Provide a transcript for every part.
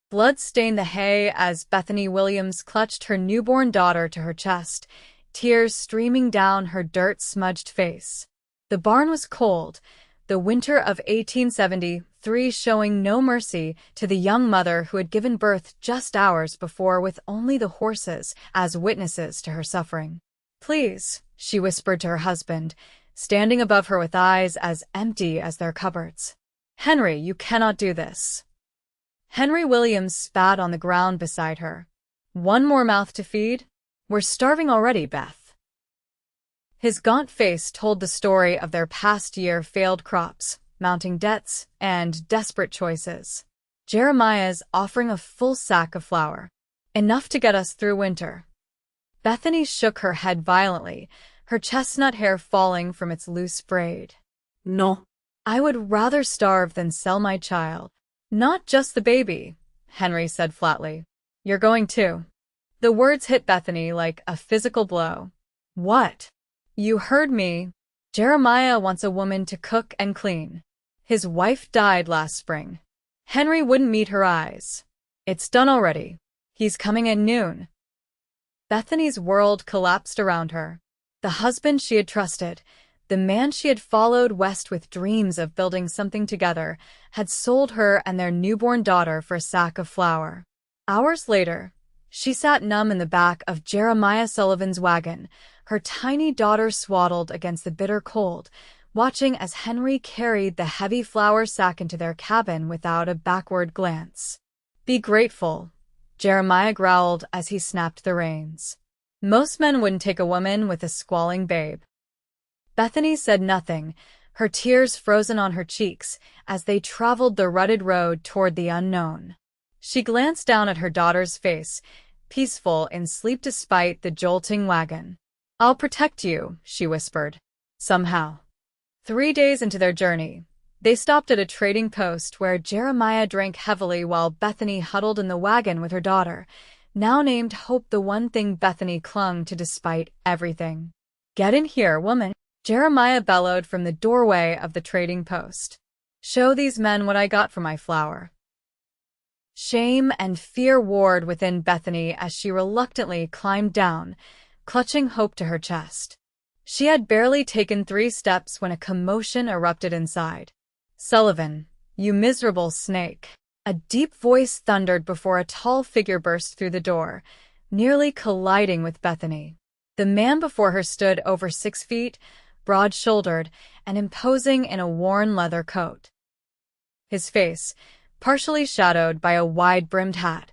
Blood stained the hay as Bethany Williams clutched her newborn daughter to her chest, tears streaming down her dirt-smudged face. The barn was cold, the winter of 1873 showing no mercy to the young mother who had given birth just hours before with only the horses as witnesses to her suffering. "Please," she whispered to her husband, standing above her with eyes as empty as their cupboards. "Henry, you cannot do this." Henry Williams spat on the ground beside her. "One more mouth to feed? We're starving already, Beth." His gaunt face told the story of their past year failed crops, mounting debts, and desperate choices. Jeremiah's offering a full sack of flour. "Enough to get us through winter." Bethany shook her head violently, her chestnut hair falling from its loose braid. "No. "I would rather starve than sell my child." "Not just the baby," Henry said flatly. "You're going too." The words hit Bethany like a physical blow. "What?" "You heard me. Jeremiah wants a woman to cook and clean. His wife died last spring." Henry wouldn't meet her eyes. "It's done already. He's coming at noon." Bethany's world collapsed around her. The husband she had trusted, the man she had followed west with dreams of building something together, had sold her and their newborn daughter for a sack of flour. Hours later, she sat numb in the back of Jeremiah Sullivan's wagon, her tiny daughter swaddled against the bitter cold, watching as Henry carried the heavy flour sack into their cabin without a backward glance. "Be grateful," Jeremiah growled as he snapped the reins. "Most men wouldn't take a woman with a squalling babe." Bethany said nothing, her tears frozen on her cheeks as they traveled the rutted road toward the unknown. She glanced down at her daughter's face, peaceful in sleep despite the jolting wagon. "I'll protect you," she whispered. "Somehow." 3 days into their journey, they stopped at a trading post where Jeremiah drank heavily while Bethany huddled in the wagon with her daughter, now named Hope, the one thing Bethany clung to despite everything. "Get in here, woman," Jeremiah bellowed from the doorway of the trading post. "Show these men what I got for my flour." Shame and fear warred within Bethany as she reluctantly climbed down, clutching Hope to her chest. She had barely taken 3 steps when a commotion erupted inside. "Sullivan, you miserable snake!" A deep voice thundered before a tall figure burst through the door, nearly colliding with Bethany. The man before her stood over 6 feet, broad-shouldered, and imposing in a worn leather coat. His face, partially shadowed by a wide-brimmed hat,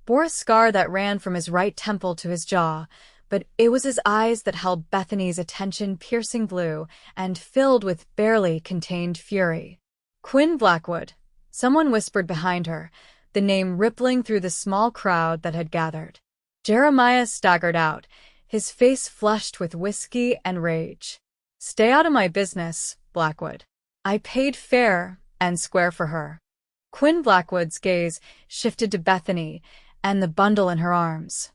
bore a scar that ran from his right temple to his jaw, but it was his eyes that held Bethany's attention, piercing blue and filled with barely contained fury. "Quinn Blackwood," someone whispered behind her, the name rippling through the small crowd that had gathered. Jeremiah staggered out, his face flushed with whiskey and rage. "Stay out of my business, Blackwood. I paid fair and square for her." Quinn Blackwood's gaze shifted to Bethany and the bundle in her arms.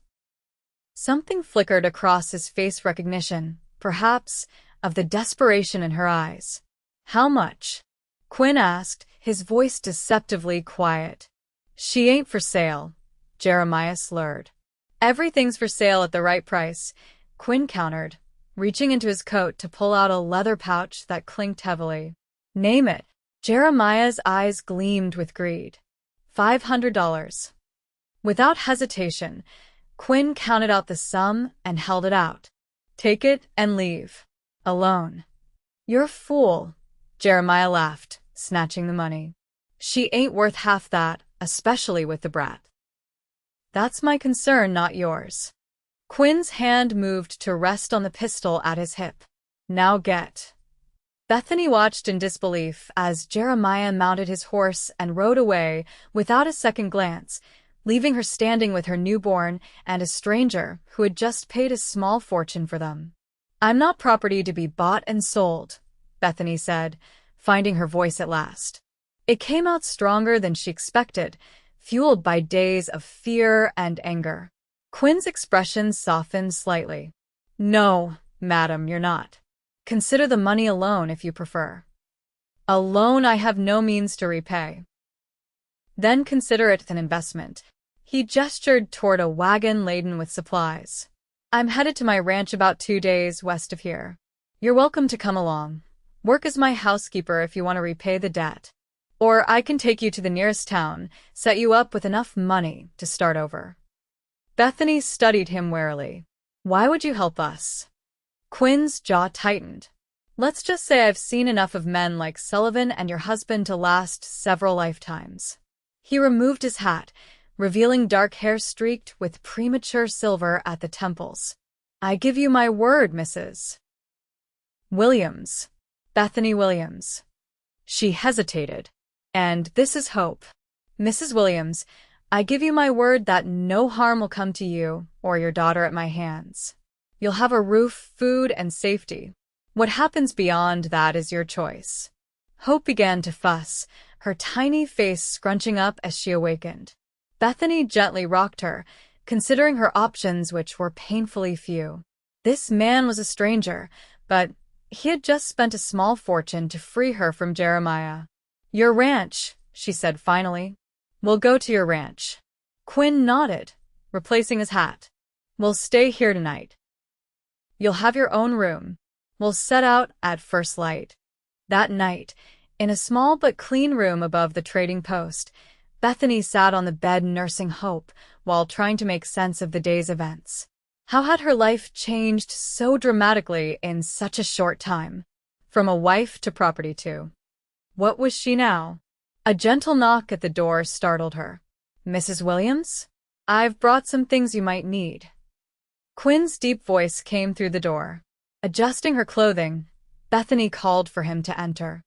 Something flickered across his face, recognition, perhaps, of the desperation in her eyes. "How much?" Quinn asked, his voice deceptively quiet. "She ain't for sale," Jeremiah slurred. "Everything's for sale at the right price," Quinn countered, reaching into his coat to pull out a leather pouch that clinked heavily. "Name it." Jeremiah's eyes gleamed with greed. $500. Without hesitation, Quinn counted out the sum and held it out. "Take it and leave. Alone." "You're a fool," Jeremiah laughed, snatching the money. "She ain't worth half that, especially with the brat." "That's my concern, not yours." Quinn's hand moved to rest on the pistol at his hip. "Now get." Bethany watched in disbelief as Jeremiah mounted his horse and rode away without a second glance, leaving her standing with her newborn and a stranger who had just paid a small fortune for them. "I'm not property to be bought and sold," Bethany said, finding her voice at last. It came out stronger than she expected, fueled by days of fear and anger. Quinn's expression softened slightly. "No, madam, you're not. Consider the money a loan if you prefer." "A loan I have no means to repay." Then consider it an investment. He gestured toward a wagon laden with supplies. I'm headed to my ranch about 2 days west of here. You're welcome to come along. Work as my housekeeper if you want to repay the debt. Or I can take you to the nearest town, set you up with enough money to start over. Bethany studied him warily. Why would you help us? Quinn's jaw tightened. Let's just say I've seen enough of men like Sullivan and your husband to last several lifetimes. He removed his hat, revealing dark hair streaked with premature silver at the temples. I give you my word, Mrs. Williams. Bethany Williams. She hesitated. And this is hope. Mrs. Williams, I give you my word that no harm will come to you or your daughter at my hands. You'll have a roof, food, and safety. What happens beyond that is your choice. Hope began to fuss, her tiny face scrunching up as she awakened. Bethany gently rocked her, considering her options, which were painfully few. This man was a stranger, but he had just spent a small fortune to free her from Jeremiah. Your ranch, she said finally. We'll go to your ranch. Quinn nodded, replacing his hat. We'll stay here tonight. You'll have your own room. We'll set out at first light. That night, in a small but clean room above the trading post, Bethany sat on the bed nursing hope while trying to make sense of the day's events. How had her life changed so dramatically in such a short time? From a wife to property to... What was she now? A gentle knock at the door startled her. Mrs. Williams? I've brought some things you might need. Quinn's deep voice came through the door. Adjusting her clothing, Bethany called for him to enter.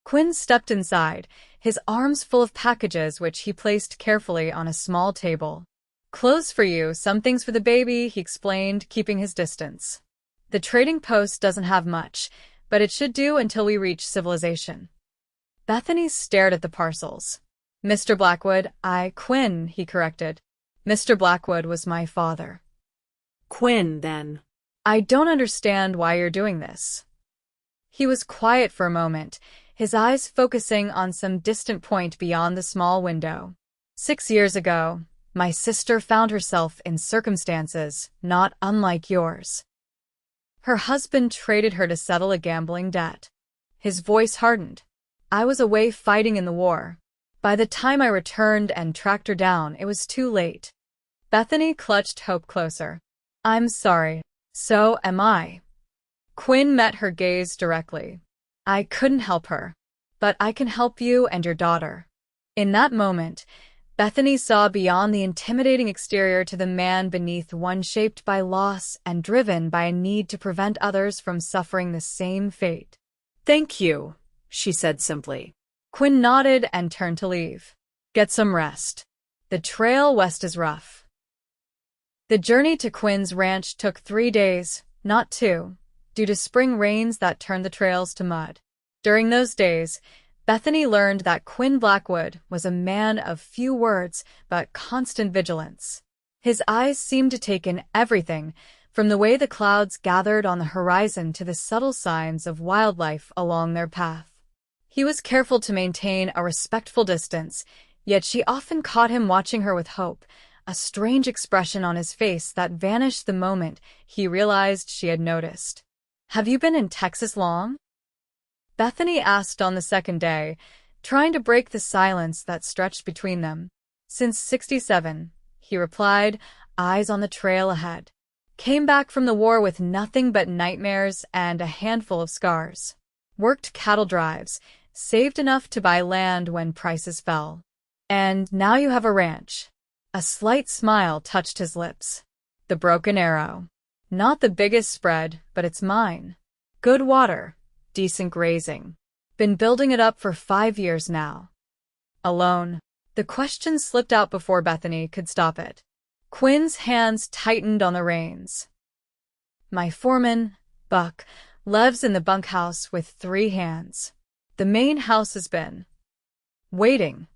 Quinn stepped inside, his arms full of packages which he placed carefully on a small table. Clothes for you, some things for the baby, he explained, keeping his distance. The trading post doesn't have much, but it should do until we reach civilization. Bethany stared at the parcels. Mr. Blackwood, Quinn, he corrected. Mr. Blackwood was my father. Quinn, then. I don't understand why you're doing this. He was quiet for a moment, his eyes focusing on some distant point beyond the small window. 6 years ago, my sister found herself in circumstances not unlike yours. Her husband traded her to settle a gambling debt. His voice hardened. I was away fighting in the war. By the time I returned and tracked her down, it was too late. Bethany clutched Hope closer. I'm sorry. So am I. Quinn met her gaze directly. I couldn't help her. But I can help you and your daughter. In that moment, Bethany saw beyond the intimidating exterior to the man beneath, one shaped by loss and driven by a need to prevent others from suffering the same fate. Thank you, she said simply. Quinn nodded and turned to leave. Get some rest. The trail west is rough. The journey to Quinn's ranch took 3 days, not 2, due to spring rains that turned the trails to mud. During those days, Bethany learned that Quinn Blackwood was a man of few words but constant vigilance. His eyes seemed to take in everything, from the way the clouds gathered on the horizon to the subtle signs of wildlife along their path. He was careful to maintain a respectful distance, yet she often caught him watching her with hope, a strange expression on his face that vanished the moment he realized she had noticed. Have you been in Texas long? Bethany asked on the second day, trying to break the silence that stretched between them. Since '67, he replied, eyes on the trail ahead. Came back from the war with nothing but nightmares and a handful of scars. Worked cattle drives, saved enough to buy land when prices fell. And now you have a ranch. A slight smile touched his lips. The Broken Arrow. Not the biggest spread, but it's mine. Good water. Decent grazing. Been building it up for 5 years now. Alone. The question slipped out before Bethany could stop it. Quinn's hands tightened on the reins. My foreman, Buck, lives in the bunkhouse with 3 hands. The main house has been waiting.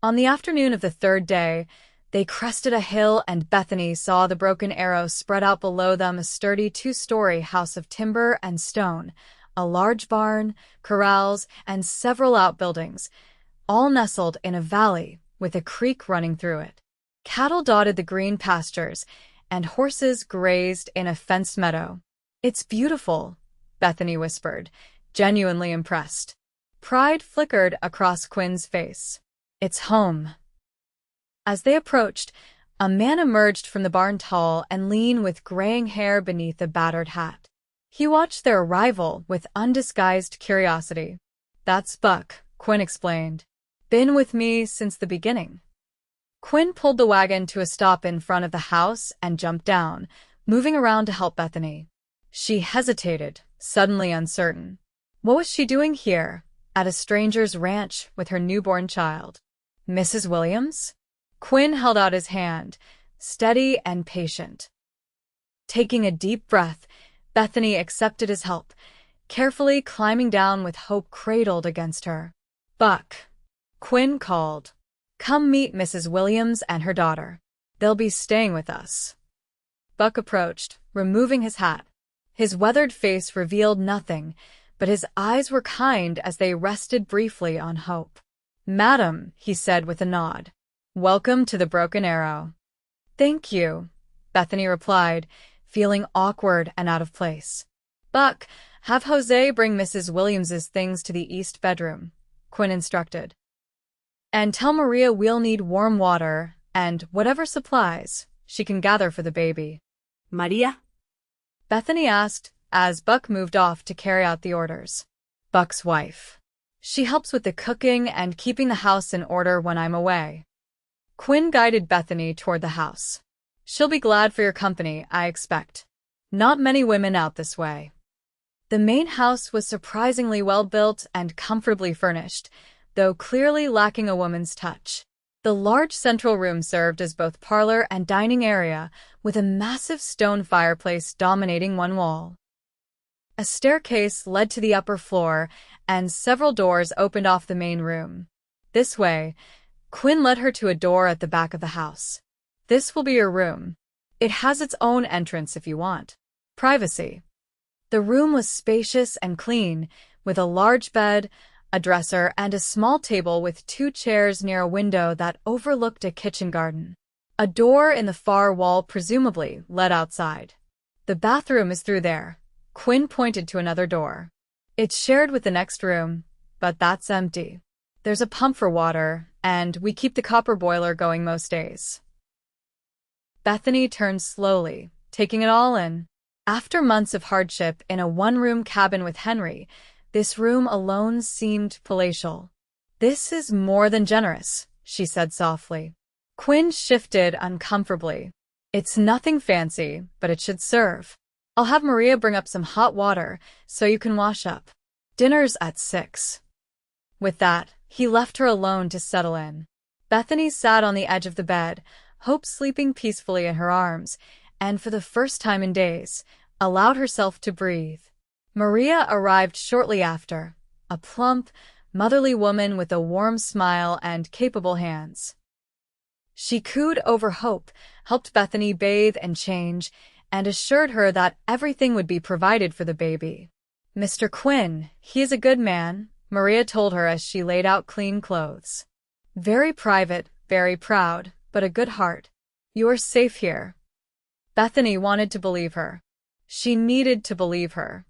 On the afternoon of the 3rd day, they crested a hill and Bethany saw the Broken Arrow spread out below them, a sturdy 2-story house of timber and stone, a large barn, corrals, and several outbuildings, all nestled in a valley with a creek running through it. Cattle dotted the green pastures, and horses grazed in a fenced meadow. "It's beautiful," Bethany whispered, genuinely impressed. Pride flickered across Quinn's face. "It's home." As they approached, a man emerged from the barn, tall and lean with graying hair beneath a battered hat. He watched their arrival with undisguised curiosity. "That's Buck," Quinn explained. "Been with me since the beginning." Quinn pulled the wagon to a stop in front of the house and jumped down, moving around to help Bethany. She hesitated, suddenly uncertain. What was she doing here, at a stranger's ranch with her newborn child? "Mrs. Williams?" Quinn held out his hand, steady and patient. Taking a deep breath, Bethany accepted his help, carefully climbing down with hope cradled against her. "Buck," Quinn called. "Come meet Mrs. Williams and her daughter. They'll be staying with us." Buck approached, removing his hat. His weathered face revealed nothing, but his eyes were kind as they rested briefly on Hope. "Madam," he said with a nod, "welcome to the Broken Arrow." "Thank you," Bethany replied, feeling awkward and out of place. "Buck, have Jose bring Mrs. Williams's things to the east bedroom," Quinn instructed. "And tell Maria we'll need warm water and whatever supplies she can gather for the baby." "Maria?" Bethany asked as Buck moved off to carry out the orders. "Buck's wife. She helps with the cooking and keeping the house in order when I'm away." Quinn guided Bethany toward the house. "She'll be glad for your company, I expect. Not many women out this way." The main house was surprisingly well built and comfortably furnished, though clearly lacking a woman's touch. The large central room served as both parlor and dining area, with a massive stone fireplace dominating one wall. A staircase led to the upper floor, and several doors opened off the main room. "This way." Quinn led her to a door at the back of the house. "This will be your room. It has its own entrance if you want privacy." The room was spacious and clean, with a large bed, a dresser, and a small table with 2 chairs near a window that overlooked a kitchen garden. A door in the far wall presumably led outside. "The bathroom is through there." Quinn pointed to another door. "It's shared with the next room, but that's empty. There's a pump for water, and we keep the copper boiler going most days." Bethany turned slowly, taking it all in. After months of hardship in a one-room cabin with Henry, this room alone seemed palatial. "This is more than generous," she said softly. Quinn shifted uncomfortably. "It's nothing fancy, but it should serve. I'll have Maria bring up some hot water so you can wash up. Dinner's at 6. With that, he left her alone to settle in. Bethany sat on the edge of the bed, Hope sleeping peacefully in her arms, and for the first time in days, allowed herself to breathe. Maria arrived shortly after, a plump, motherly woman with a warm smile and capable hands. She cooed over Hope, helped Bethany bathe and change, and assured her that everything would be provided for the baby. "Mr. Quinn, he is a good man," Maria told her as she laid out clean clothes. "Very private, very proud, but a good heart. You are safe here." Bethany wanted to believe her. She needed to believe her.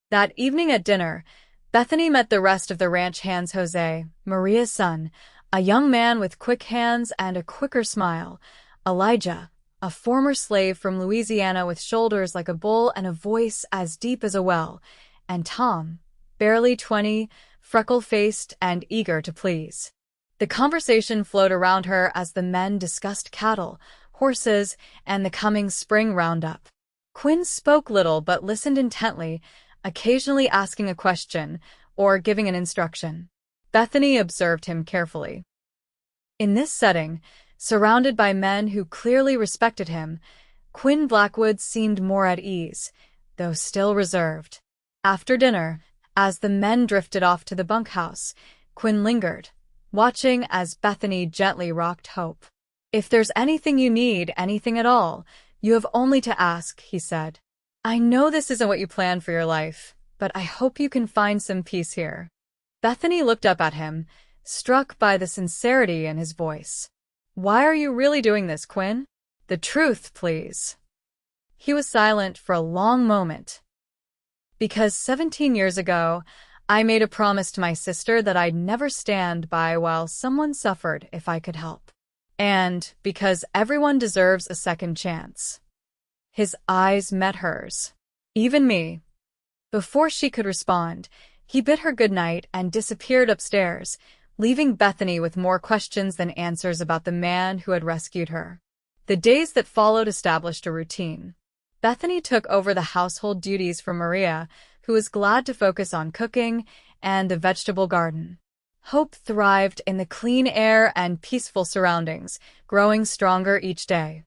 That evening at dinner, Bethany met the rest of the ranch hands. Jose, Maria's son, a young man with quick hands and a quicker smile. Elijah, a former slave from Louisiana with shoulders like a bull and a voice as deep as a well. And Tom, barely 20, freckle-faced and eager to please. The conversation flowed around her as the men discussed cattle, horses, and the coming spring roundup. Quinn spoke little but listened intently, occasionally asking a question or giving an instruction. Bethany observed him carefully. In this setting, surrounded by men who clearly respected him, Quinn Blackwood seemed more at ease, though still reserved. After dinner, as the men drifted off to the bunkhouse, Quinn lingered, watching as Bethany gently rocked Hope. "If there's anything you need, anything at all, you have only to ask," he said. "I know this isn't what you planned for your life, but I hope you can find some peace here." Bethany looked up at him, struck by the sincerity in his voice. "Why are you really doing this, Quinn? The truth, please." He was silent for a long moment. "Because 17 years ago, I made a promise to my sister that I'd never stand by while someone suffered if I could help. And because everyone deserves a second chance." His eyes met hers. "Even me." Before she could respond, he bid her good night and disappeared upstairs, leaving Bethany with more questions than answers about the man who had rescued her. The days that followed established a routine. Bethany took over the household duties from Maria, who was glad to focus on cooking and the vegetable garden. Hope thrived in the clean air and peaceful surroundings, growing stronger each day.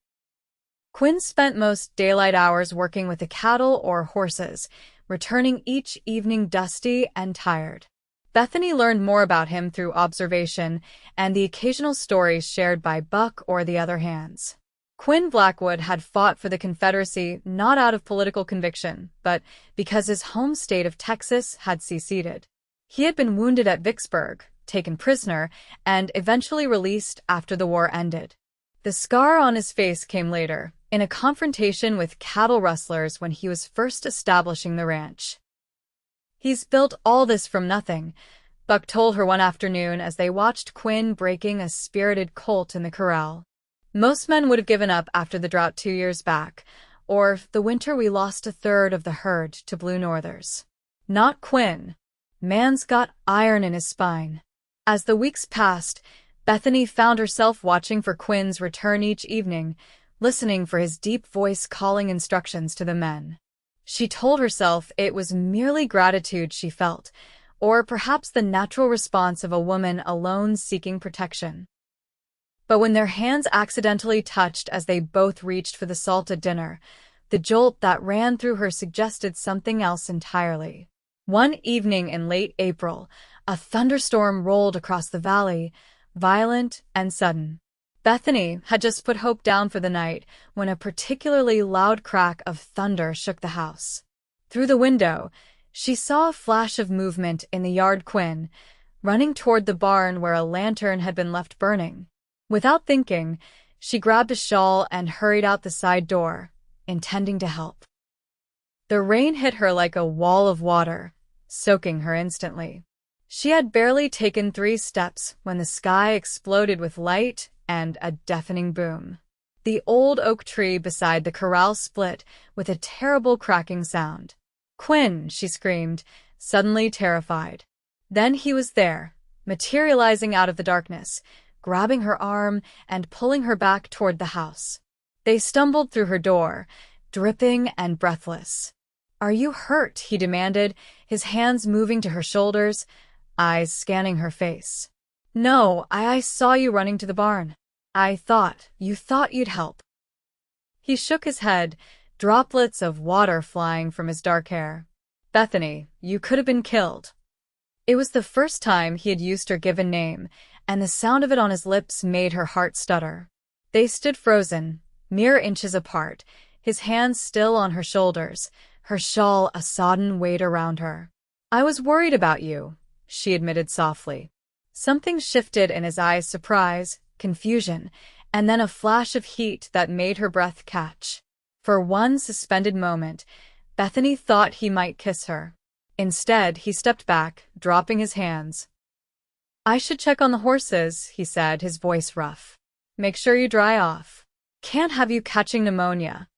Quinn spent most daylight hours working with the cattle or horses, returning each evening dusty and tired. Bethany learned more about him through observation and the occasional stories shared by Buck or the other hands. Quinn Blackwood had fought for the Confederacy not out of political conviction, but because his home state of Texas had seceded. He had been wounded at Vicksburg, taken prisoner, and eventually released after the war ended. The scar on his face came later, in a confrontation with cattle rustlers when he was first establishing the ranch. "He's built all this from nothing," Buck told her one afternoon as they watched Quinn breaking a spirited colt in the corral. "Most men would have given up after the drought 2 years back, or the winter we lost a third of the herd to Blue Northers. Not Quinn. Man's got iron in his spine." As the weeks passed, Bethany found herself watching for Quinn's return each evening, listening for his deep voice calling instructions to the men. She told herself it was merely gratitude she felt, or perhaps the natural response of a woman alone seeking protection. But when their hands accidentally touched as they both reached for the salt at dinner, the jolt that ran through her suggested something else entirely. One evening in late April, a thunderstorm rolled across the valley, violent and sudden. Bethany had just put Hope down for the night when a particularly loud crack of thunder shook the house. Through the window, she saw a flash of movement in the yard. Quinn, running toward the barn where a lantern had been left burning. Without thinking, she grabbed a shawl and hurried out the side door, intending to help. The rain hit her like a wall of water, soaking her instantly. She had barely taken 3 steps when the sky exploded with light and a deafening boom. The old oak tree beside the corral split with a terrible cracking sound. "Quinn!" she screamed, suddenly terrified. Then he was there, materializing out of the darkness, grabbing her arm and pulling her back toward the house. They stumbled through her door, dripping and breathless. "Are you hurt?" he demanded, his hands moving to her shoulders, eyes scanning her face. "No, I saw you running to the barn. You thought you'd help." He shook his head, droplets of water flying from his dark hair. "Bethany, you could have been killed." It was the first time he had used her given name, and the sound of it on his lips made her heart stutter. They stood frozen, mere inches apart, his hands still on her shoulders, her shawl a sodden weight around her. "I was worried about you," she admitted softly. Something shifted in his eyes, surprise, confusion, and then a flash of heat that made her breath catch. For one suspended moment, Bethany thought he might kiss her. Instead, he stepped back, dropping his hands. "I should check on the horses," he said, his voice rough. "Make sure you dry off. Can't have you catching pneumonia."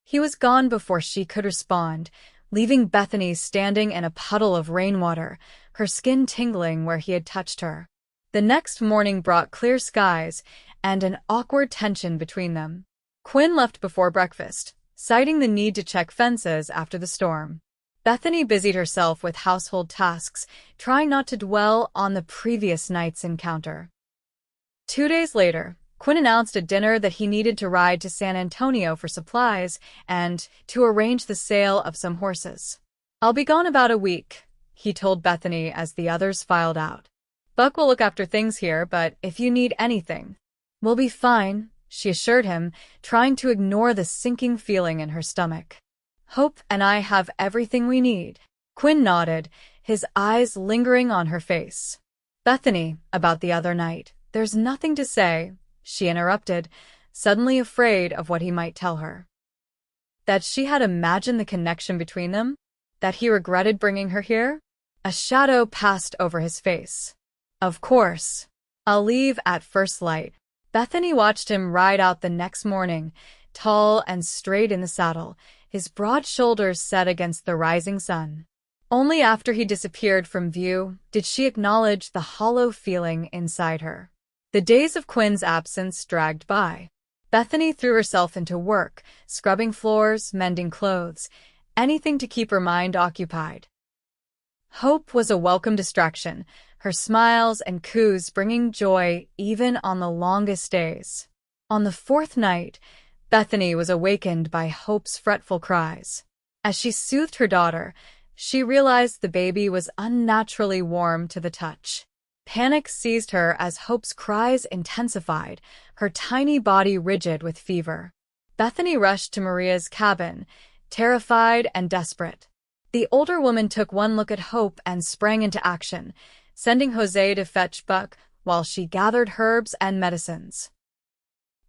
He was gone before she could respond, leaving Bethany standing in a puddle of rainwater, her skin tingling where he had touched her. The next morning brought clear skies and an awkward tension between them. Quinn left before breakfast, citing the need to check fences after the storm. Bethany busied herself with household tasks, trying not to dwell on the previous night's encounter. 2 days later, Quinn announced at dinner that he needed to ride to San Antonio for supplies and to arrange the sale of some horses. "I'll be gone about a week," he told Bethany as the others filed out. "Buck will look after things here, but if you need anything..." "We'll be fine," she assured him, trying to ignore the sinking feeling in her stomach. "Hope and I have everything we need." Quinn nodded, his eyes lingering on her face. Bethany, about the other night. There's nothing to say, she interrupted, suddenly afraid of what he might tell her. That she had imagined the connection between them? That he regretted bringing her here? A shadow passed over his face. Of course. I'll leave at first light. Bethany watched him ride out the next morning, tall and straight in the saddle, his broad shoulders set against the rising sun. Only after he disappeared from view did she acknowledge the hollow feeling inside her. The days of Quinn's absence dragged by. Bethany threw herself into work, scrubbing floors, mending clothes, anything to keep her mind occupied. Hope was a welcome distraction, her smiles and coos bringing joy even on the longest days. On the fourth night, Bethany was awakened by Hope's fretful cries. As she soothed her daughter, she realized the baby was unnaturally warm to the touch. Panic seized her as Hope's cries intensified, her tiny body rigid with fever. Bethany rushed to Maria's cabin, terrified and desperate. The older woman took one look at Hope and sprang into action, sending Jose to fetch Buck while she gathered herbs and medicines.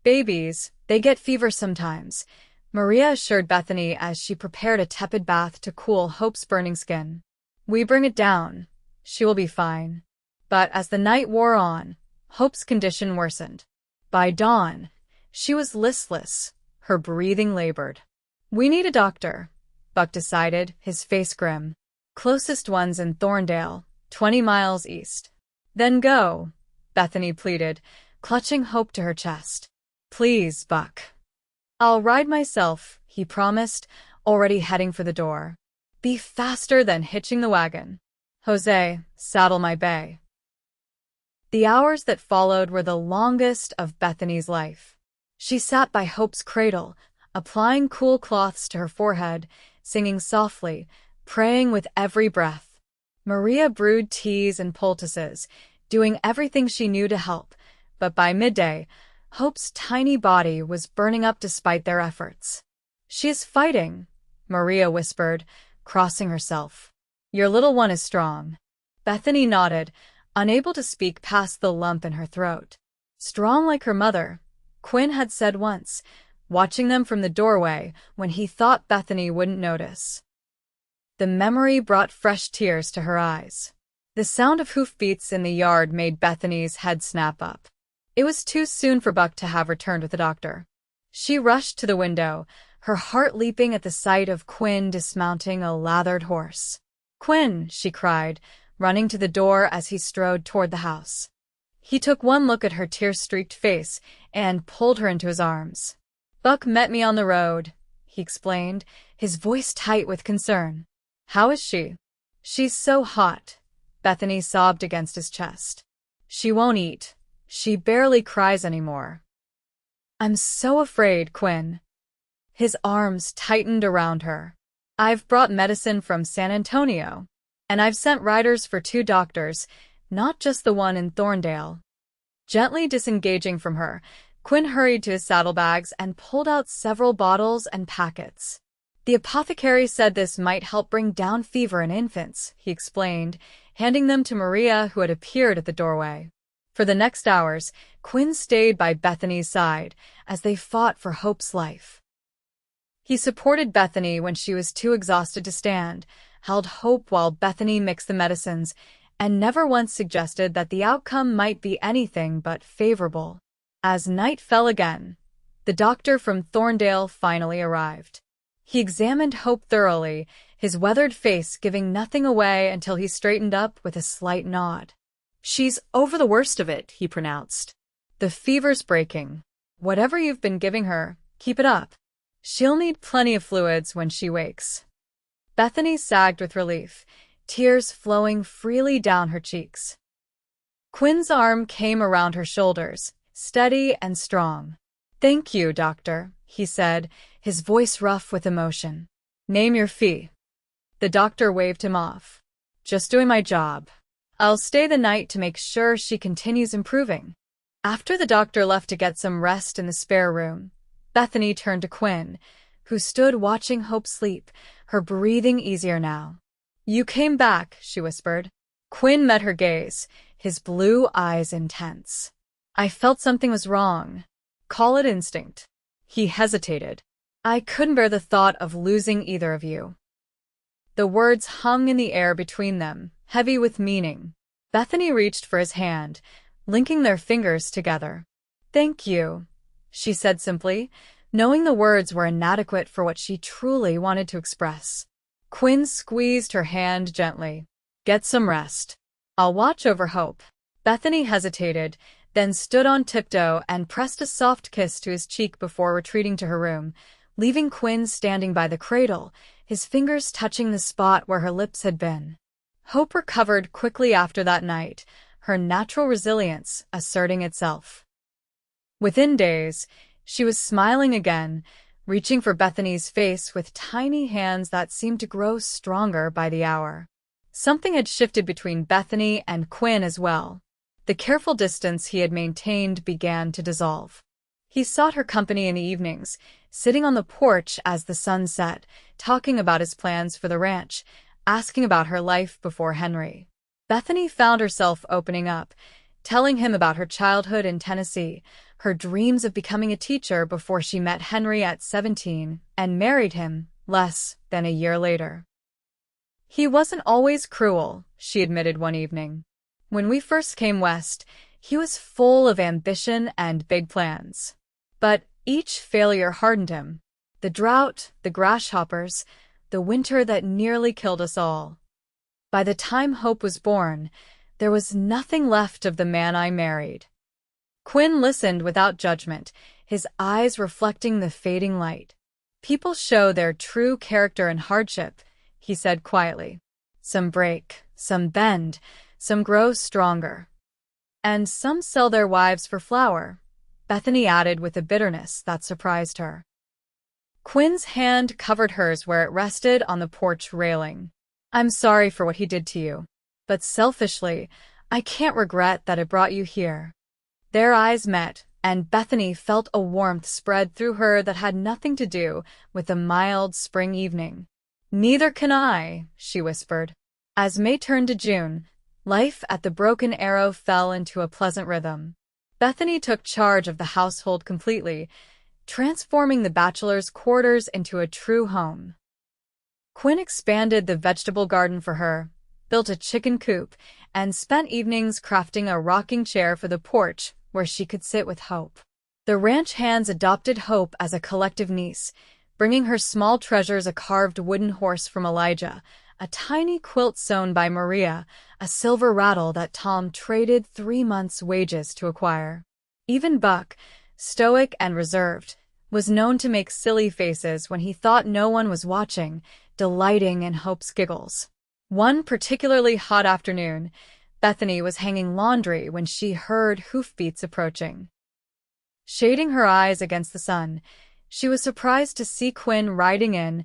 Babies, they get fever sometimes, Maria assured Bethany as she prepared a tepid bath to cool Hope's burning skin. We bring it down. She will be fine. But as the night wore on, Hope's condition worsened. By dawn, she was listless, her breathing labored. We need a doctor, Buck decided, his face grim. Closest one's in Thorndale, 20 miles east. Then go, Bethany pleaded, clutching Hope to her chest. Please, Buck. I'll ride myself, he promised, already heading for the door. Be faster than hitching the wagon. Jose, saddle my bay. The hours that followed were the longest of Bethany's life. She sat by Hope's cradle, applying cool cloths to her forehead, singing softly, praying with every breath. Maria brewed teas and poultices, doing everything she knew to help, but by midday, Hope's tiny body was burning up despite their efforts. She is fighting, Maria whispered, crossing herself. Your little one is strong. Bethany nodded, unable to speak past the lump in her throat. Strong like her mother, Quinn had said once, watching them from the doorway when he thought Bethany wouldn't notice. The memory brought fresh tears to her eyes. The sound of hoofbeats in the yard made Bethany's head snap up. It was too soon for Buck to have returned with the doctor. She rushed to the window, her heart leaping at the sight of Quinn dismounting a lathered horse. Quinn, she cried, running to the door as he strode toward the house. He took one look at her tear-streaked face and pulled her into his arms. Buck met me on the road, he explained, his voice tight with concern. How is she? She's so hot, Bethany sobbed against his chest. She won't eat. She barely cries anymore. I'm so afraid, Quinn. His arms tightened around her. I've brought medicine from San Antonio, and I've sent riders for 2 doctors, not just the one in Thorndale. Gently disengaging from her, Quinn hurried to his saddlebags and pulled out several bottles and packets. The apothecary said this might help bring down fever in infants, he explained, handing them to Maria, who had appeared at the doorway. For the next hours, Quinn stayed by Bethany's side as they fought for Hope's life. He supported Bethany when she was too exhausted to stand, held Hope while Bethany mixed the medicines, and never once suggested that the outcome might be anything but favorable. As night fell again, the doctor from Thorndale finally arrived. He examined Hope thoroughly, his weathered face giving nothing away until he straightened up with a slight nod. She's over the worst of it, he pronounced. The fever's breaking. Whatever you've been giving her, keep it up. She'll need plenty of fluids when she wakes. Bethany sagged with relief, tears flowing freely down her cheeks. Quinn's arm came around her shoulders, steady and strong. Thank you, doctor, he said, his voice rough with emotion. Name your fee. The doctor waved him off. Just doing my job. I'll stay the night to make sure she continues improving. After the doctor left to get some rest in the spare room, Bethany turned to Quinn, who stood watching Hope sleep, her breathing easier now. You came back, she whispered. Quinn met her gaze, his blue eyes intense. I felt something was wrong. Call it instinct. He hesitated. I couldn't bear the thought of losing either of you. The words hung in the air between them, heavy with meaning. Bethany reached for his hand, linking their fingers together. Thank you, she said simply, knowing the words were inadequate for what she truly wanted to express. Quinn squeezed her hand gently. Get some rest. I'll watch over Hope. Bethany hesitated, then stood on tiptoe and pressed a soft kiss to his cheek before retreating to her room, leaving Quinn standing by the cradle, his fingers touching the spot where her lips had been. Hope recovered quickly after that night, her natural resilience asserting itself. Within days, she was smiling again, reaching for Bethany's face with tiny hands that seemed to grow stronger by the hour. Something had shifted between Bethany and Quinn as well. The careful distance he had maintained began to dissolve. He sought her company in the evenings, sitting on the porch as the sun set, talking about his plans for the ranch, asking about her life before Henry. Bethany found herself opening up, telling him about her childhood in Tennessee, her dreams of becoming a teacher before she met Henry at 17 and married him less than a year later. He wasn't always cruel, she admitted one evening. When we first came west, he was full of ambition and big plans. But each failure hardened him. The drought, the grasshoppers, the winter that nearly killed us all. By the time Hope was born, there was nothing left of the man I married. Quinn listened without judgment, his eyes reflecting the fading light. People show their true character in hardship, he said quietly. Some break, some bend, some grow stronger. And some sell their wives for flour, Bethany added with a bitterness that surprised her. Quinn's hand covered hers where it rested on the porch railing. I'm sorry for what he did to you. But selfishly, I can't regret that it brought you here. Their eyes met, and Bethany felt a warmth spread through her that had nothing to do with the mild spring evening. Neither can I, she whispered. As May turned to June, life at the Broken Arrow fell into a pleasant rhythm. Bethany took charge of the household completely, transforming the bachelor's quarters into a true home. Quinn expanded the vegetable garden for her, built a chicken coop, and spent evenings crafting a rocking chair for the porch where she could sit with Hope. The ranch hands adopted Hope as a collective niece, bringing her small treasures: a carved wooden horse from Elijah, a tiny quilt sewn by Maria, a silver rattle that Tom traded 3 months' wages to acquire. Even Buck, stoic and reserved, was known to make silly faces when he thought no one was watching, delighting in Hope's giggles. One particularly hot afternoon, Bethany was hanging laundry when she heard hoofbeats approaching. Shading her eyes against the sun, she was surprised to see Quinn riding in,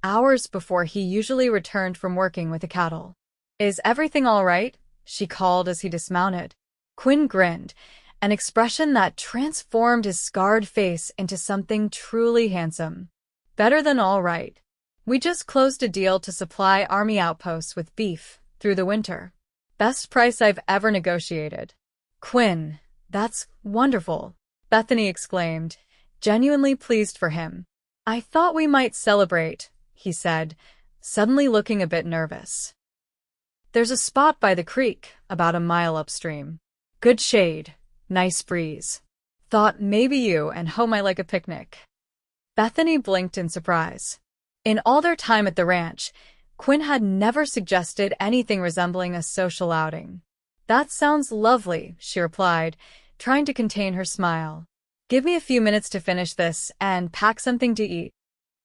hours before he usually returned from working with the cattle. Is everything all right? She called as he dismounted. Quinn grinned, an expression that transformed his scarred face into something truly handsome. Better than all right. We just closed a deal to supply Army outposts with beef through the winter. Best price I've ever negotiated. Quinn, that's wonderful, Bethany exclaimed, genuinely pleased for him. I thought we might celebrate, he said, suddenly looking a bit nervous. There's a spot by the creek, about a mile upstream. Good shade, nice breeze. Thought maybe you and Ho might like a picnic. Bethany blinked in surprise. In all their time at the ranch, Quinn had never suggested anything resembling a social outing. That sounds lovely, she replied, trying to contain her smile. Give me a few minutes to finish this and pack something to eat.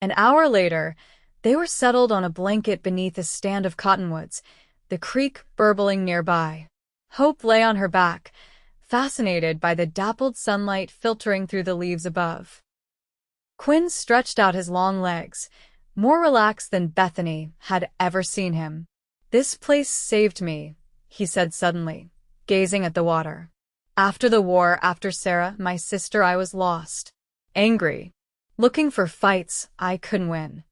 An hour later, they were settled on a blanket beneath a stand of cottonwoods, the creek burbling nearby. Hope lay on her back, fascinated by the dappled sunlight filtering through the leaves above. Quinn stretched out his long legs, more relaxed than Bethany had ever seen him. This place saved me, he said suddenly, gazing at the water. After the war, after Sarah, my sister, I was lost. Angry. Looking for fights I couldn't win.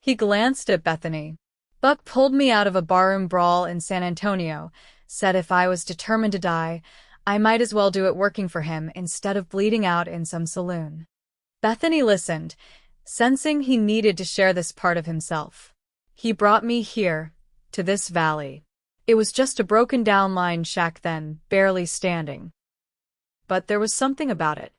He glanced at Bethany. Buck pulled me out of a barroom brawl in San Antonio, said if I was determined to die, I might as well do it working for him instead of bleeding out in some saloon. Bethany listened, sensing he needed to share this part of himself. He brought me here, to this valley. It was just a broken-down line shack then, barely standing. But there was something about it.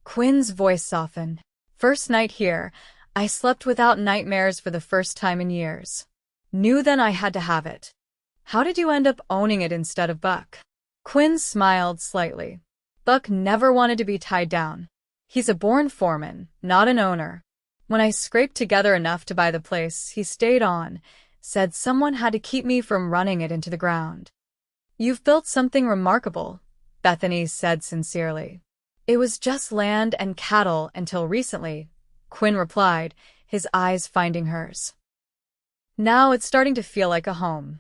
Quinn's voice softened. First night here, I slept without nightmares for the first time in years. Knew then I had to have it. How did you end up owning it instead of Buck? Quinn smiled slightly. Buck never wanted to be tied down. He's a born foreman, not an owner. When I scraped together enough to buy the place, he stayed on, said someone had to keep me from running it into the ground. You've built something remarkable, Bethany said sincerely. It was just land and cattle until recently, Quinn replied, his eyes finding hers. Now it's starting to feel like a home.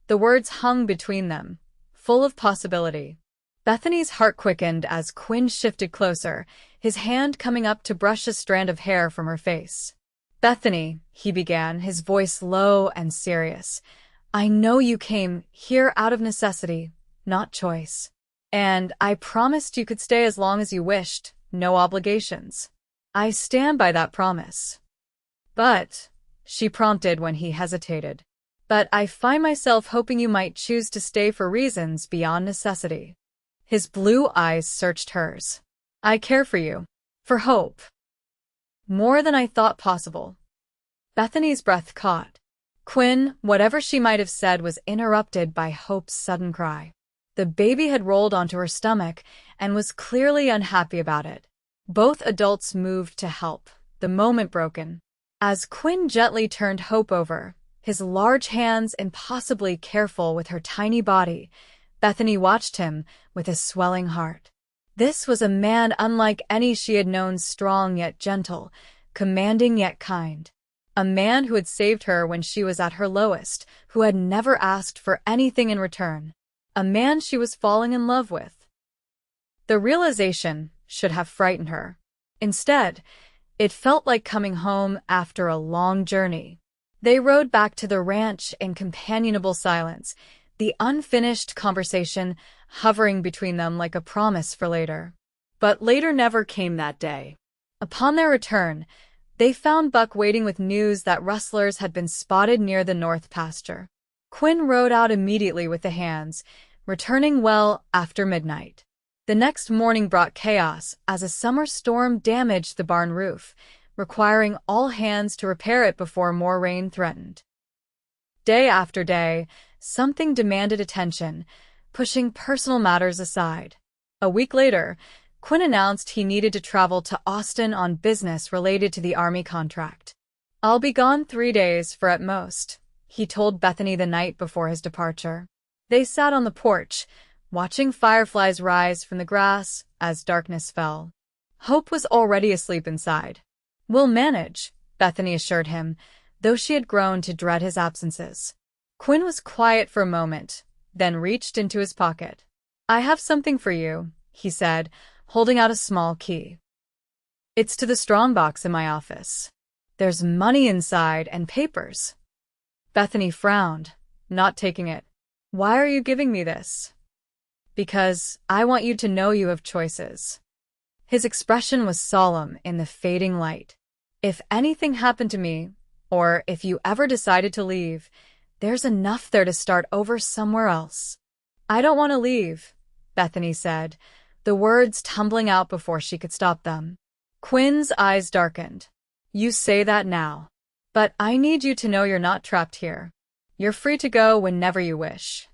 The words hung between them, full of possibility. Bethany's heart quickened as Quinn shifted closer, his hand coming up to brush a strand of hair from her face. Bethany, he began, his voice low and serious, I know you came here out of necessity, not choice. And I promised you could stay as long as you wished, no obligations. I stand by that promise. But, she prompted when he hesitated, but I find myself hoping you might choose to stay for reasons beyond necessity. His blue eyes searched hers. I care for you. For hope. More than I thought possible. Bethany's breath caught. Quinn, whatever she might have said, was interrupted by Hope's sudden cry. The baby had rolled onto her stomach and was clearly unhappy about it. Both adults moved to help, the moment broken. As Quinn gently turned Hope over, his large hands impossibly careful with her tiny body, Bethany watched him with a swelling heart. This was a man unlike any she had known, strong yet gentle, commanding yet kind. A man who had saved her when she was at her lowest, who had never asked for anything in return. A man she was falling in love with. The realization should have frightened her. Instead, it felt like coming home after a long journey. They rode back to the ranch in companionable silence, the unfinished conversation hovering between them like a promise for later. But later never came that day. Upon their return, they found Buck waiting with news that rustlers had been spotted near the north pasture. Quinn rode out immediately with the hands, returning well after midnight. The next morning brought chaos as a summer storm damaged the barn roof, requiring all hands to repair it before more rain threatened. Day after day, something demanded attention, pushing personal matters aside. A week later, Quinn announced he needed to travel to Austin on business related to the Army contract. I'll be gone 3 days for at most, he told Bethany the night before his departure. They sat on the porch, watching fireflies rise from the grass as darkness fell. Hope was already asleep inside. We'll manage, Bethany assured him, though she had grown to dread his absences. Quinn was quiet for a moment, then reached into his pocket. I have something for you, he said, holding out a small key. It's to the strongbox in my office. There's money inside and papers. Bethany frowned, not taking it. Why are you giving me this? Because I want you to know you have choices. His expression was solemn in the fading light. If anything happened to me, or if you ever decided to leave, there's enough there to start over somewhere else. I don't want to leave, Bethany said, the words tumbling out before she could stop them. Quinn's eyes darkened. You say that now. But I need you to know you're not trapped here. You're free to go whenever you wish.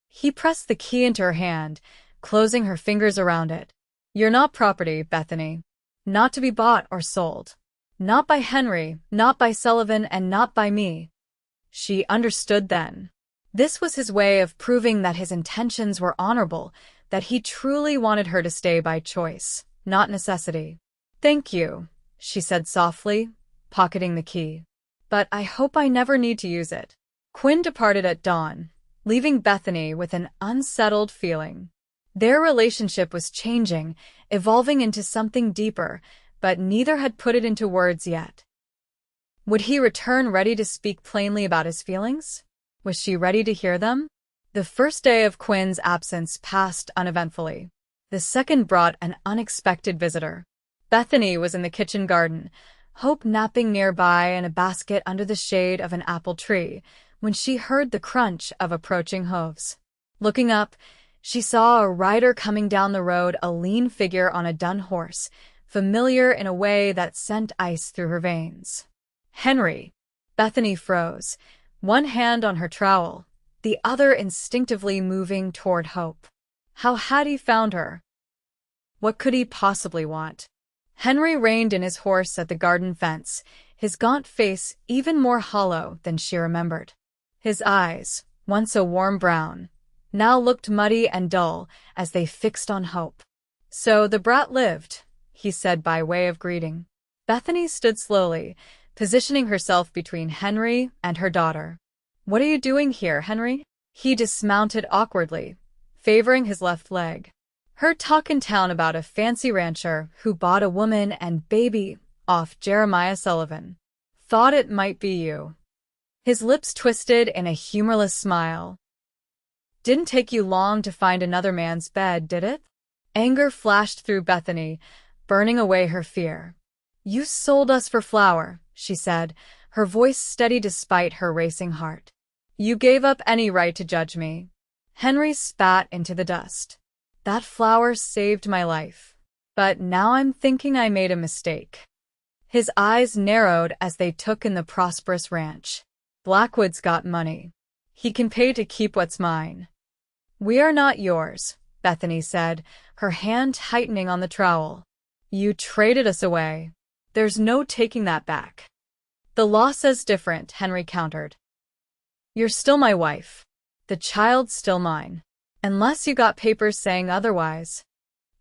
He pressed the key into her hand, closing her fingers around it. You're not property, Bethany. Not to be bought or sold. Not by Henry, not by Sullivan, and not by me. She understood then. This was his way of proving that his intentions were honorable, that he truly wanted her to stay by choice, not necessity. Thank you, she said softly, pocketing the key. But I hope I never need to use it. Quinn departed at dawn, leaving Bethany with an unsettled feeling. Their relationship was changing, evolving into something deeper, but neither had put it into words yet. Would he return ready to speak plainly about his feelings? Was she ready to hear them? The first day of Quinn's absence passed uneventfully. The second brought an unexpected visitor. Bethany was in the kitchen garden, Hope napping nearby in a basket under the shade of an apple tree, when she heard the crunch of approaching hooves. Looking up, she saw a rider coming down the road, a lean figure on a dun horse, familiar in a way that sent ice through her veins. Henry. Bethany froze, one hand on her trowel, the other instinctively moving toward Hope. How had he found her? What could he possibly want? Henry reined in his horse at the garden fence, his gaunt face even more hollow than she remembered. His eyes, once a warm brown, now looked muddy and dull as they fixed on Hope. "So the brat lived," he said by way of greeting. Bethany stood slowly, positioning herself between Henry and her daughter. "What are you doing here, Henry?" He dismounted awkwardly, favoring his left leg. "Heard talk in town about a fancy rancher who bought a woman and baby off Jeremiah Sullivan. Thought it might be you." His lips twisted in a humorless smile. "Didn't take you long to find another man's bed, did it?" Anger flashed through Bethany, burning away her fear. "You sold us for flour," she said, her voice steady despite her racing heart. "You gave up any right to judge me." Henry spat into the dust. "That flour saved my life. But now I'm thinking I made a mistake." His eyes narrowed as they took in the prosperous ranch. "Blackwood's got money. He can pay to keep what's mine." "We are not yours," Bethany said, her hand tightening on the trowel. "You traded us away. There's no taking that back." "The law says different," Henry countered. "You're still my wife. The child's still mine. Unless you got papers saying otherwise."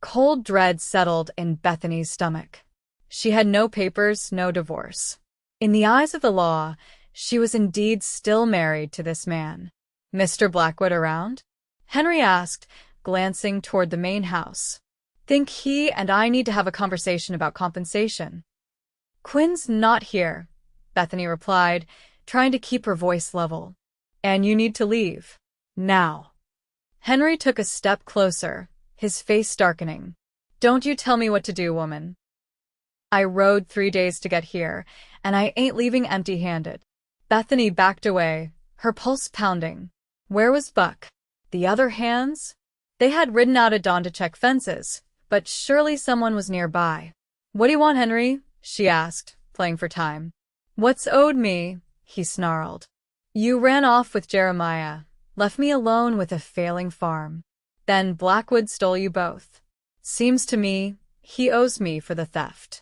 Cold dread settled in Bethany's stomach. She had no papers, no divorce. In the eyes of the law, she was indeed still married to this man. "Mr. Blackwood around?" Henry asked, glancing toward the main house. "Think he and I need to have a conversation about compensation." "Quinn's not here," Bethany replied, trying to keep her voice level. "And you need to leave. Now." Henry took a step closer, his face darkening. "Don't you tell me what to do, woman. I rode 3 days to get here, and I ain't leaving empty-handed." Bethany backed away, her pulse pounding. Where was Buck? The other hands? They had ridden out at dawn to check fences, but surely someone was nearby. "What do you want, Henry?" she asked, playing for time. "What's owed me?" he snarled. "You ran off with Jeremiah, left me alone with a failing farm. Then Blackwood stole you both. Seems to me he owes me for the theft."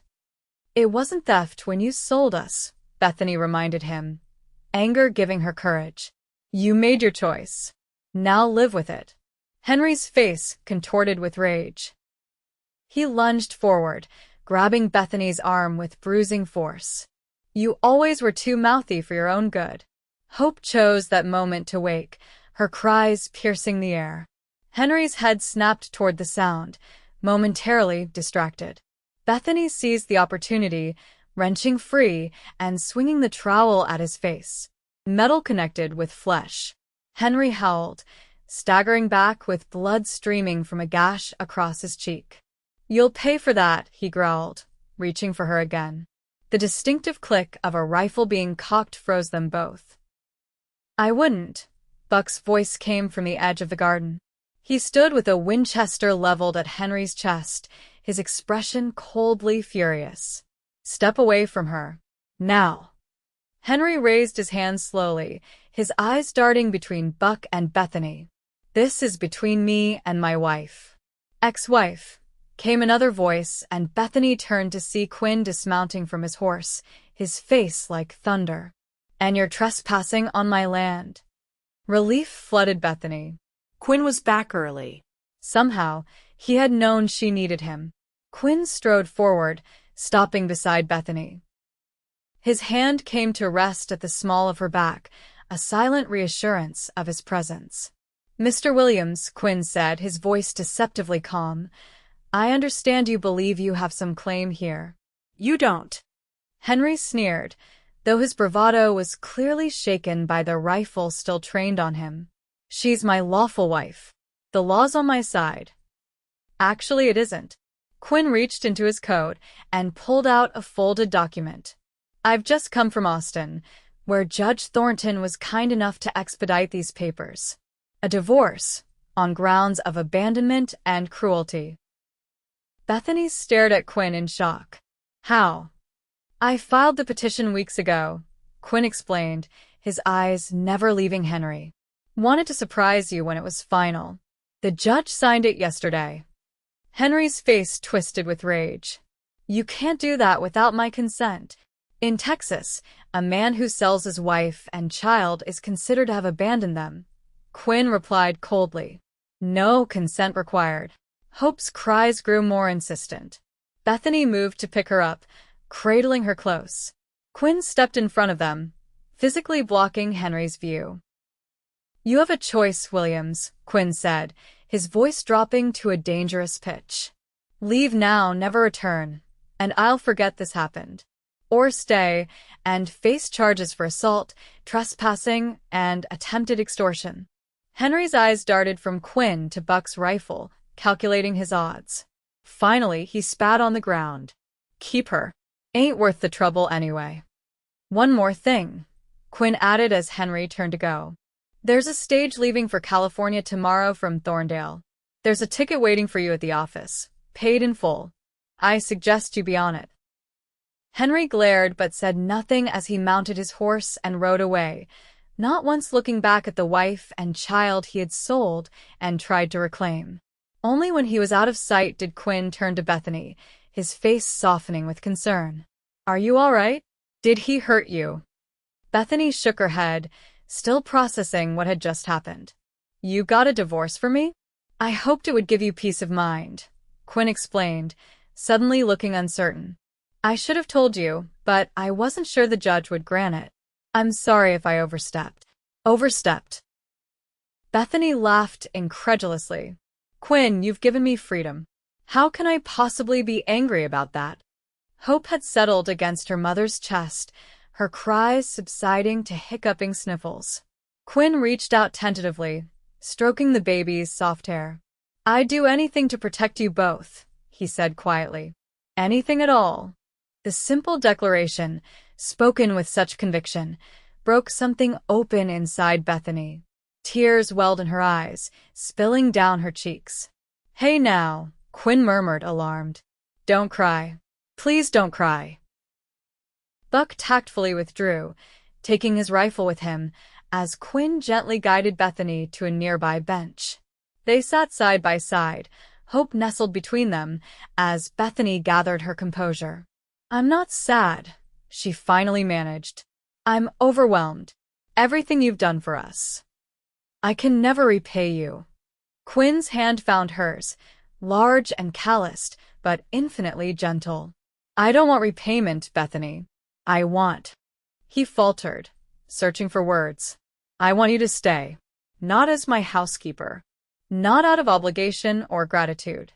"It wasn't theft when you sold us," Bethany reminded him, anger giving her courage. "You made your choice. Now live with it." Henry's face contorted with rage. He lunged forward, grabbing Bethany's arm with bruising force. "You always were too mouthy for your own good." Hope chose that moment to wake, her cries piercing the air. Henry's head snapped toward the sound, momentarily distracted. Bethany seized the opportunity, wrenching free and swinging the trowel at his face. Metal connected with flesh. Henry howled, staggering back with blood streaming from a gash across his cheek. "You'll pay for that," he growled, reaching for her again. The distinctive click of a rifle being cocked froze them both. "I wouldn't." Buck's voice came from the edge of the garden. He stood with a Winchester leveled at Henry's chest, his expression coldly furious. "Step away from her. Now." Henry raised his hand slowly, his eyes darting between Buck and Bethany. "This is between me and my wife." "Ex-wife," came another voice, and Bethany turned to see Quinn dismounting from his horse, his face like thunder. "And you're trespassing on my land." Relief flooded Bethany. Quinn was back early. Somehow, he had known she needed him. Quinn strode forward, stopping beside Bethany. His hand came to rest at the small of her back, a silent reassurance of his presence. "Mr. Williams," Quinn said, his voice deceptively calm, "I understand you believe you have some claim here." "You don't." Henry sneered, though his bravado was clearly shaken by the rifle still trained on him. She's my lawful wife. The law's on my side. Actually, it isn't. Quinn reached into his coat and pulled out a folded document. I've just come from Austin, where Judge Thornton was kind enough to expedite these papers. A divorce, on grounds of abandonment and cruelty. Bethany stared at Quinn in shock. How? I filed the petition weeks ago, Quinn explained, his eyes never leaving Henry. Wanted to surprise you when it was final. The judge signed it yesterday. Henry's face twisted with rage. You can't do that without my consent. In Texas, a man who sells his wife and child is considered to have abandoned them. Quinn replied coldly. No consent required. Hope's cries grew more insistent. Bethany moved to pick her up, cradling her close. Quinn stepped in front of them, physically blocking Henry's view. You have a choice, Williams, Quinn said, his voice dropping to a dangerous pitch. Leave now, never return, and I'll forget this happened. Or stay and face charges for assault, trespassing, and attempted extortion. Henry's eyes darted from Quinn to Buck's rifle, calculating his odds. Finally, he spat on the ground. Keep her. Ain't worth the trouble anyway. One more thing, Quinn added as Henry turned to go. There's a stage leaving for California tomorrow from Thorndale. There's a ticket waiting for you at the office, paid in full. I suggest you be on it. Henry glared but said nothing as he mounted his horse and rode away, not once looking back at the wife and child he had sold and tried to reclaim. Only when he was out of sight did Quinn turn to Bethany, his face softening with concern. Are you all right? Did he hurt you? Bethany shook her head, still processing what had just happened. You got a divorce for me? I hoped it would give you peace of mind, Quinn explained, suddenly looking uncertain. I should have told you, but I wasn't sure the judge would grant it. I'm sorry if I overstepped. Overstepped. Bethany laughed incredulously. Quinn, you've given me freedom. How can I possibly be angry about that? Hope had settled against her mother's chest, her cries subsiding to hiccuping sniffles. Quinn reached out tentatively, stroking the baby's soft hair. I'd do anything to protect you both, he said quietly. Anything at all. The simple declaration, spoken with such conviction, broke something open inside Bethany. Tears welled in her eyes, spilling down her cheeks. Hey now, Quinn murmured, alarmed. Don't cry. Please don't cry. Buck tactfully withdrew, taking his rifle with him, as Quinn gently guided Bethany to a nearby bench. They sat side by side, Hope nestled between them, as Bethany gathered her composure. I'm not sad, she finally managed. I'm overwhelmed. Everything you've done for us. I can never repay you. Quinn's hand found hers, large and calloused, but infinitely gentle. I don't want repayment, Bethany. I want. He faltered, searching for words. I want you to stay. Not as my housekeeper. Not out of obligation or gratitude.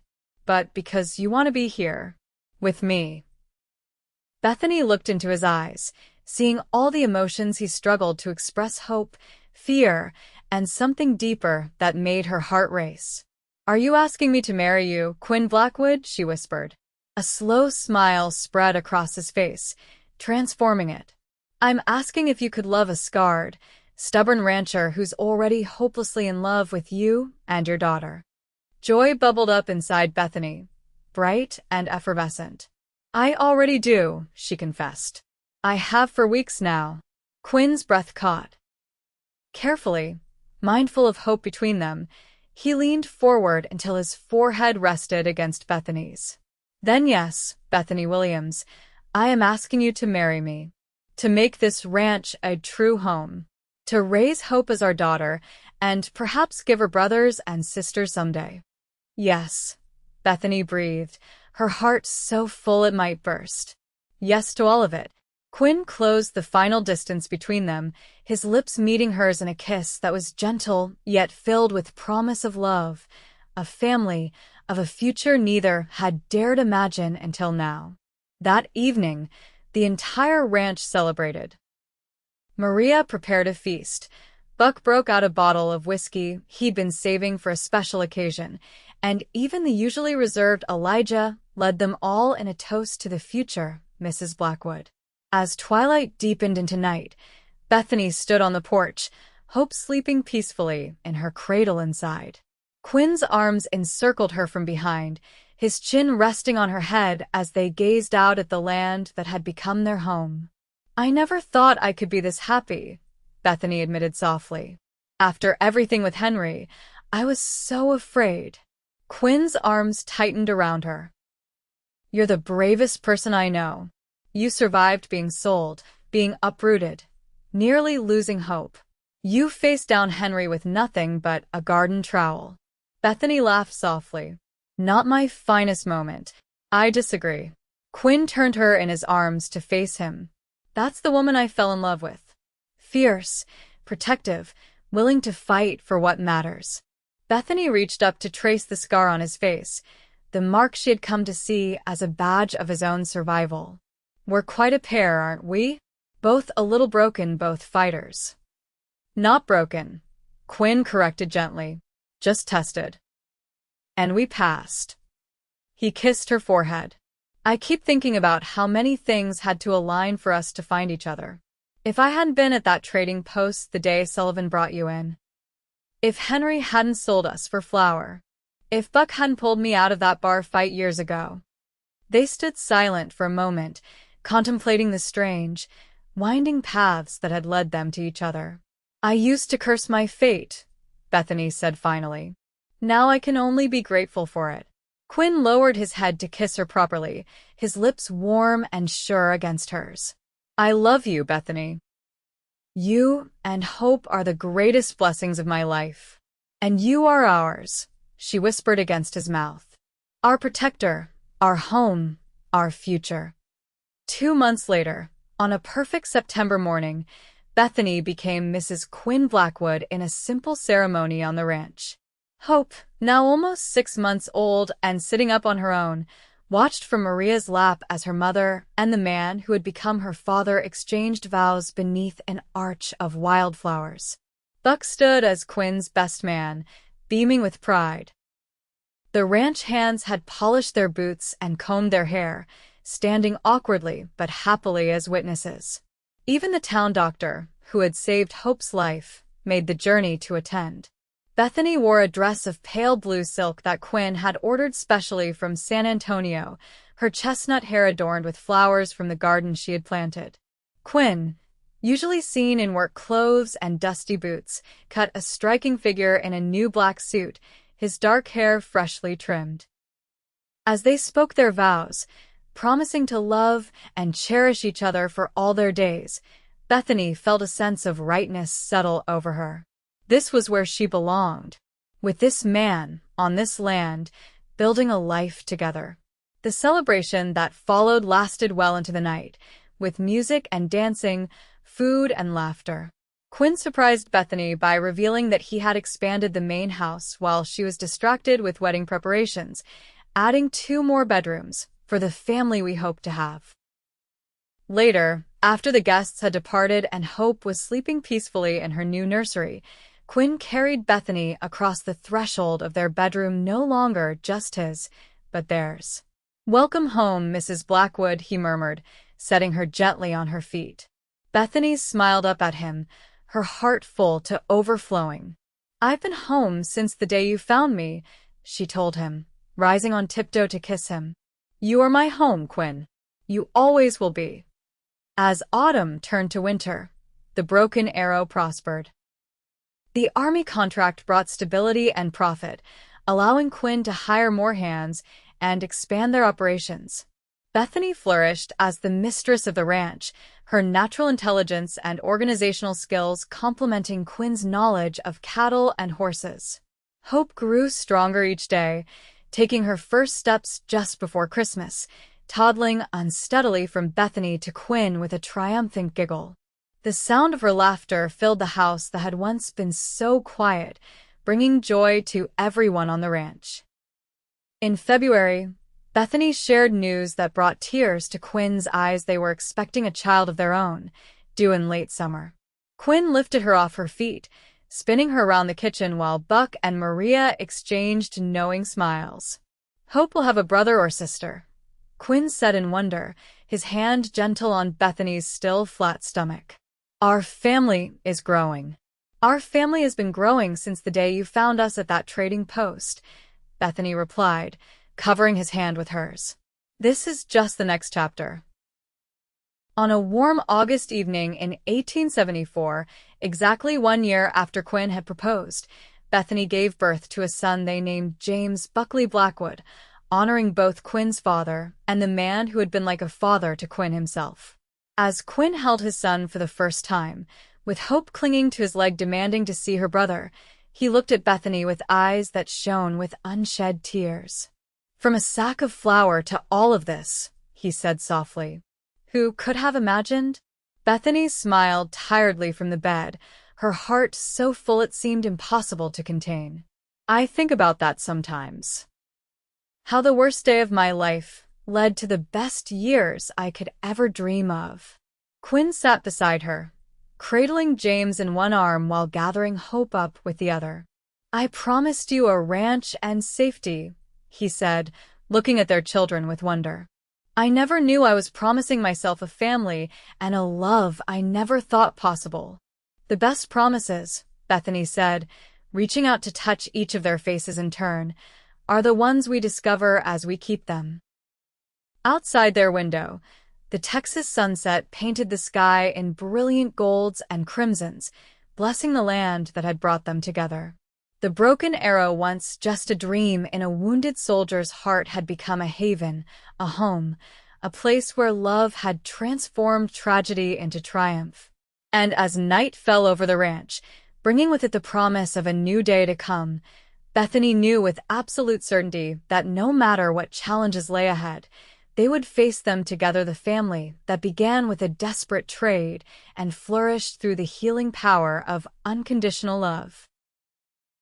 But because you want to be here. With me. Bethany looked into his eyes, seeing all the emotions he struggled to express: hope, fear, and something deeper that made her heart race. Are you asking me to marry you, Quinn Blackwood? She whispered. A slow smile spread across his face, transforming it. I'm asking if you could love a scarred, stubborn rancher who's already hopelessly in love with you and your daughter. Joy bubbled up inside Bethany, bright and effervescent. I already do, she confessed. I have for weeks now. Quinn's breath caught. Carefully, mindful of hope between them, he leaned forward until his forehead rested against Bethany's. Then yes, Bethany Williams, I am asking you to marry me. To make this ranch a true home. To raise Hope as our daughter, and perhaps give her brothers and sisters someday. Yes, Bethany breathed, her heart so full it might burst. Yes to all of it. Quinn closed the final distance between them, his lips meeting hers in a kiss that was gentle yet filled with promise of love, of family, of a future neither had dared imagine until now. That evening, the entire ranch celebrated. Maria prepared a feast, Buck broke out a bottle of whiskey he'd been saving for a special occasion, and even the usually reserved Elijah led them all in a toast to the future, Mrs. Blackwood. As twilight deepened into night, Bethany stood on the porch, Hope sleeping peacefully in her cradle inside. Quinn's arms encircled her from behind, his chin resting on her head as they gazed out at the land that had become their home. "I never thought I could be this happy," Bethany admitted softly. "After everything with Henry, I was so afraid." Quinn's arms tightened around her. "You're the bravest person I know. You survived being sold, being uprooted, nearly losing hope. You faced down Henry with nothing but a garden trowel." Bethany laughed softly. "Not my finest moment." "I disagree." Quinn turned her in his arms to face him. "That's the woman I fell in love with. Fierce, protective, willing to fight for what matters." Bethany reached up to trace the scar on his face, the mark she had come to see as a badge of his own survival. "We're quite a pair, aren't we? Both a little broken, both fighters." "Not broken," Quinn corrected gently. "Just tested. And we passed." He kissed her forehead. "I keep thinking about how many things had to align for us to find each other. If I hadn't been at that trading post the day Sullivan brought you in, if Henry hadn't sold us for flour, if Buck hadn't pulled me out of that bar fight years ago." They stood silent for a moment, contemplating the strange, winding paths that had led them to each other. "I used to curse my fate," Bethany said finally. "Now I can only be grateful for it." Quinn lowered his head to kiss her properly, his lips warm and sure against hers. "I love you, Bethany. You and Hope are the greatest blessings of my life. And you are ours," she whispered against his mouth. "Our protector, our home, our future." 2 months later, on a perfect September morning, Bethany became Mrs. Quinn Blackwood in a simple ceremony on the ranch. Hope, now almost 6 months old and sitting up on her own, watched from Maria's lap as her mother and the man who had become her father exchanged vows beneath an arch of wildflowers. Buck stood as Quinn's best man, beaming with pride. The ranch hands had polished their boots and combed their hair, standing awkwardly but happily as witnesses. Even the town doctor, who had saved Hope's life, made the journey to attend. Bethany wore a dress of pale blue silk that Quinn had ordered specially from San Antonio, her chestnut hair adorned with flowers from the garden she had planted. Quinn, usually seen in work clothes and dusty boots, cut a striking figure in a new black suit, his dark hair freshly trimmed. As they spoke their vows, promising to love and cherish each other for all their days, Bethany felt a sense of rightness settle over her. This was where she belonged, with this man, on this land, building a life together. The celebration that followed lasted well into the night, with music and dancing, food and laughter. Quinn surprised Bethany by revealing that he had expanded the main house while she was distracted with wedding preparations, adding 2 more bedrooms for the family we hoped to have. Later, after the guests had departed and Hope was sleeping peacefully in her new nursery, Quinn carried Bethany across the threshold of their bedroom, no longer just his, but theirs. "Welcome home, Mrs. Blackwood," he murmured, setting her gently on her feet. Bethany smiled up at him, her heart full to overflowing. "I've been home since the day you found me," she told him, rising on tiptoe to kiss him. "You are my home, Quinn. You always will be." As autumn turned to winter, the broken arrow prospered. The Army contract brought stability and profit, allowing Quinn to hire more hands and expand their operations. Bethany flourished as the mistress of the ranch, her natural intelligence and organizational skills complementing Quinn's knowledge of cattle and horses. Hope grew stronger each day, taking her first steps just before Christmas, toddling unsteadily from Bethany to Quinn with a triumphant giggle. The sound of her laughter filled the house that had once been so quiet, bringing joy to everyone on the ranch. In February, Bethany shared news that brought tears to Quinn's eyes. They were expecting a child of their own, due in late summer. Quinn lifted her off her feet, spinning her around the kitchen while Buck and Maria exchanged knowing smiles. "Hope we'll have a brother or sister," Quinn said in wonder, his hand gentle on Bethany's still flat stomach. "Our family is growing." "Our family has been growing since the day you found us at that trading post," Bethany replied, covering his hand with hers. "This is just the next chapter." On a warm August evening in 1874, exactly 1 year after Quinn had proposed, Bethany gave birth to a son they named James Buckley Blackwood, honoring both Quinn's father and the man who had been like a father to Quinn himself. As Quinn held his son for the first time, with hope clinging to his leg demanding to see her brother, he looked at Bethany with eyes that shone with unshed tears. "From a sack of flour to all of this," he said softly. "Who could have imagined?" Bethany smiled tiredly from the bed, her heart so full it seemed impossible to contain. "I think about that sometimes. How the worst day of my life led to the best years I could ever dream of." Quinn sat beside her, cradling James in one arm while gathering hope up with the other. "I promised you a ranch and safety," he said, looking at their children with wonder. "I never knew I was promising myself a family and a love I never thought possible." "The best promises," Bethany said, reaching out to touch each of their faces in turn, "are the ones we discover as we keep them." Outside their window, the Texas sunset painted the sky in brilliant golds and crimsons, blessing the land that had brought them together. The broken arrow, once just a dream in a wounded soldier's heart, had become a haven, a home, a place where love had transformed tragedy into triumph. And as night fell over the ranch, bringing with it the promise of a new day to come, Bethany knew with absolute certainty that no matter what challenges lay ahead, they would face them together, the family that began with a desperate trade and flourished through the healing power of unconditional love.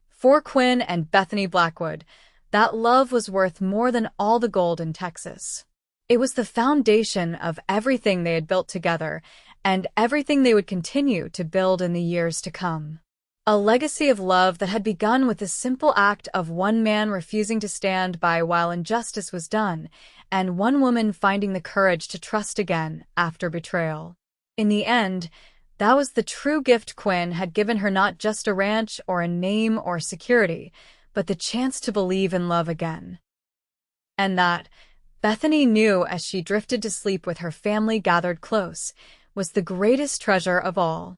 For Quinn and Bethany Blackwood, that love was worth more than all the gold in Texas. It was the foundation of everything they had built together and everything they would continue to build in the years to come. A legacy of love that had begun with the simple act of one man refusing to stand by while injustice was done, and one woman finding the courage to trust again after betrayal. In the end, that was the true gift Quinn had given her, not just a ranch or a name or security, but the chance to believe in love again. And that, Bethany knew as she drifted to sleep with her family gathered close, was the greatest treasure of all.